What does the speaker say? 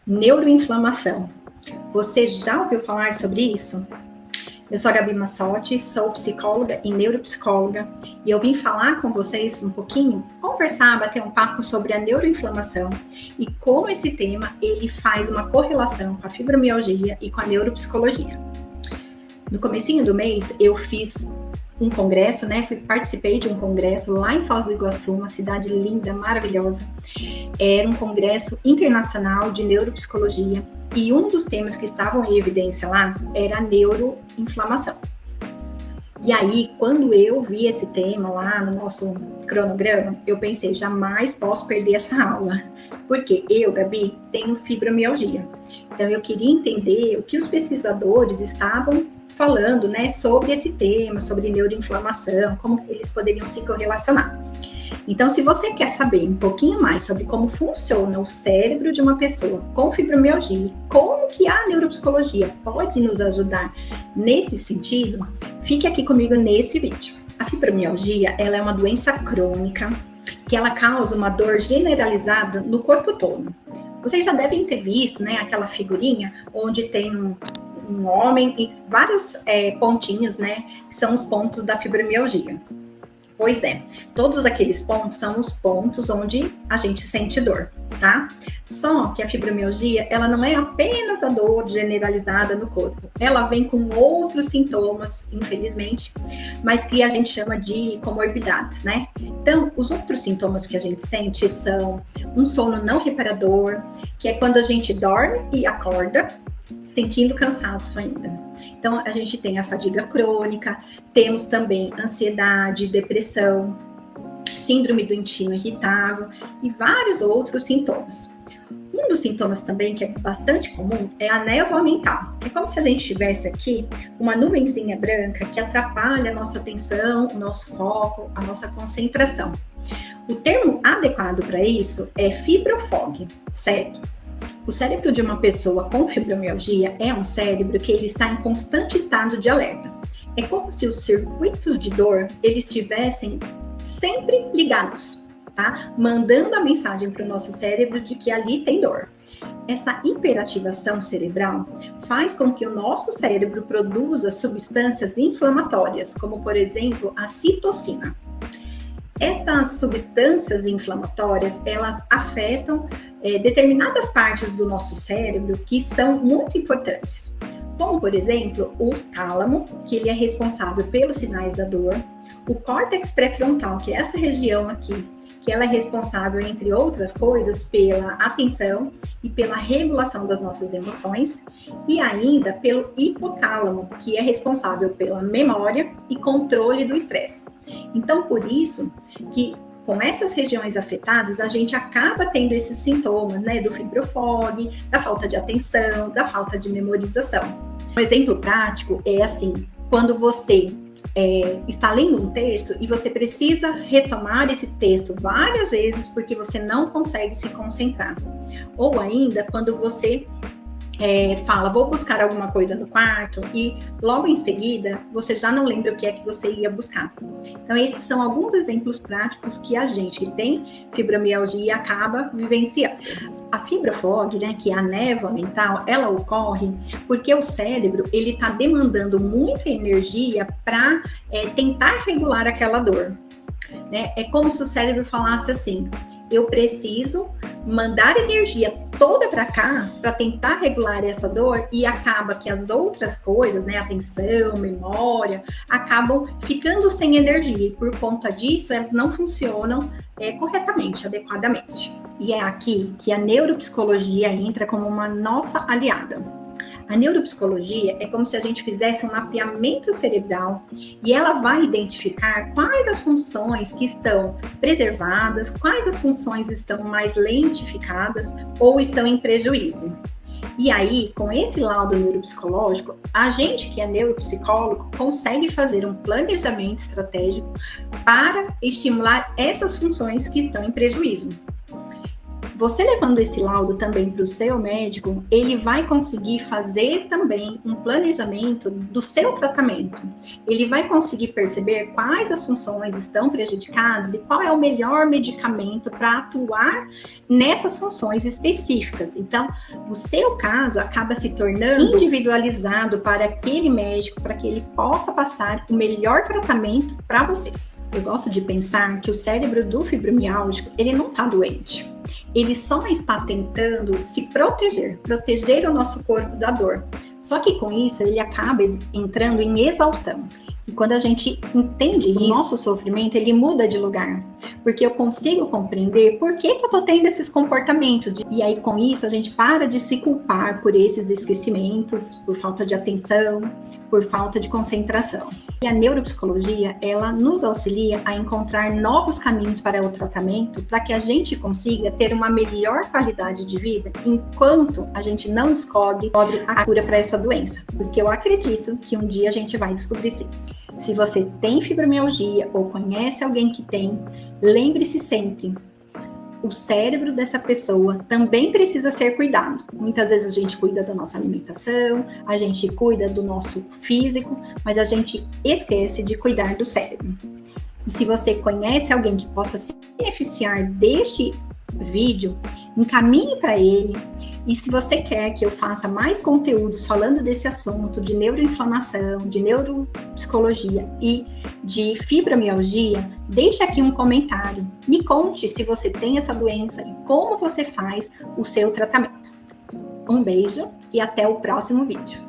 Neuroinflamação. Você já ouviu falar sobre isso? Eu sou a Gabi Massotti, sou psicóloga e neuropsicóloga e eu vim falar com vocês um pouquinho, conversar, bater um papo sobre a neuroinflamação e como esse tema ele faz uma correlação com a fibromialgia e com a neuropsicologia. No comecinho do mês eu fiz um congresso, participei de um congresso lá em Foz do Iguaçu, uma cidade linda, maravilhosa. Era um congresso internacional de neuropsicologia e um dos temas que estavam em evidência lá era a neuroinflamação. E aí, quando eu vi esse tema lá no nosso cronograma, eu pensei, jamais posso perder essa aula, porque eu, Gabi, tenho fibromialgia. Então, eu queria entender o que os pesquisadores estavam falando, sobre esse tema, sobre neuroinflamação, como eles poderiam se correlacionar. Então, se você quer saber um pouquinho mais sobre como funciona o cérebro de uma pessoa com fibromialgia, como que a neuropsicologia pode nos ajudar nesse sentido, fique aqui comigo nesse vídeo. A fibromialgia, ela é uma doença crônica que ela causa uma dor generalizada no corpo todo. Vocês já devem ter visto, aquela figurinha onde tem um homem e vários pontinhos, que são os pontos da fibromialgia. Pois é, todos aqueles pontos são os pontos onde a gente sente dor, tá? Só que a fibromialgia, ela não é apenas a dor generalizada no corpo. Ela vem com outros sintomas, infelizmente, mas que a gente chama de comorbidades, Então, os outros sintomas que a gente sente são um sono não reparador, que é quando a gente dorme e acorda, sentindo cansaço ainda. Então, a gente tem a fadiga crônica, temos também ansiedade, depressão, síndrome do intestino irritável e vários outros sintomas. Um dos sintomas também que é bastante comum é a névoa mental. É como se a gente tivesse aqui uma nuvenzinha branca que atrapalha a nossa atenção, o nosso foco, a nossa concentração. O termo adequado para isso é fibrofog, certo? O cérebro de uma pessoa com fibromialgia é um cérebro que ele está em constante estado de alerta. É como se os circuitos de dor eles estivessem sempre ligados, tá? Mandando a mensagem para o nosso cérebro de que ali tem dor. Essa hiperativação cerebral faz com que o nosso cérebro produza substâncias inflamatórias, como por exemplo a citocina. Essas substâncias inflamatórias, elas afetam determinadas partes do nosso cérebro que são muito importantes, como, por exemplo, o tálamo, que ele é responsável pelos sinais da dor, o córtex pré-frontal, que é essa região aqui, que ela é responsável, entre outras coisas, pela atenção e pela regulação das nossas emoções, e ainda pelo hipotálamo, que é responsável pela memória e controle do estresse. Então, por isso que com essas regiões afetadas, a gente acaba tendo esses sintomas, do fibrofog, da falta de atenção, da falta de memorização. Um exemplo prático é assim, quando você está lendo um texto e você precisa retomar esse texto várias vezes porque você não consegue se concentrar. Ou ainda, quando você fala, vou buscar alguma coisa no quarto e logo em seguida você já não lembra o que é que você ia buscar. Então esses são alguns exemplos práticos que a gente que tem fibromialgia acaba vivenciando. A fibrofog, que é a névoa mental, ela ocorre porque o cérebro ele está demandando muita energia para tentar regular aquela dor. É como se o cérebro falasse assim, eu preciso mandar energia toda para cá para tentar regular essa dor e acaba que as outras coisas, atenção, memória, acabam ficando sem energia e por conta disso elas não funcionam corretamente, adequadamente. E é aqui que a neuropsicologia entra como uma nossa aliada. A neuropsicologia é como se a gente fizesse um mapeamento cerebral e ela vai identificar quais as funções que estão preservadas, quais as funções estão mais lentificadas ou estão em prejuízo. E aí, com esse laudo neuropsicológico, a gente que é neuropsicólogo consegue fazer um planejamento estratégico para estimular essas funções que estão em prejuízo. Você levando esse laudo também para o seu médico, ele vai conseguir fazer também um planejamento do seu tratamento. Ele vai conseguir perceber quais as funções estão prejudicadas e qual é o melhor medicamento para atuar nessas funções específicas. Então, o seu caso acaba se tornando individualizado para aquele médico, para que ele possa passar o melhor tratamento para você. Eu gosto de pensar que o cérebro do fibromialgico, ele não está doente. Ele só está tentando se proteger o nosso corpo da dor. Só que com isso, ele acaba entrando em exaustão. E quando a gente entende isso, o nosso sofrimento, ele muda de lugar. Porque eu consigo compreender por que eu estou tendo esses comportamentos. E aí, com isso, a gente para de se culpar por esses esquecimentos, por falta de atenção, por falta de concentração. E a neuropsicologia, ela nos auxilia a encontrar novos caminhos para o tratamento, para que a gente consiga ter uma melhor qualidade de vida, enquanto a gente não descobre a cura para essa doença. Porque eu acredito que um dia a gente vai descobrir sim. Se você tem fibromialgia ou conhece alguém que tem, lembre-se sempre, o cérebro dessa pessoa também precisa ser cuidado. Muitas vezes a gente cuida da nossa alimentação, a gente cuida do nosso físico, mas a gente esquece de cuidar do cérebro. E se você conhece alguém que possa se beneficiar deste vídeo, encaminhe para ele. E se você quer que eu faça mais conteúdos falando desse assunto de neuroinflamação, de neuropsicologia e de fibromialgia, deixe aqui um comentário. Me conte se você tem essa doença e como você faz o seu tratamento. Um beijo e até o próximo vídeo.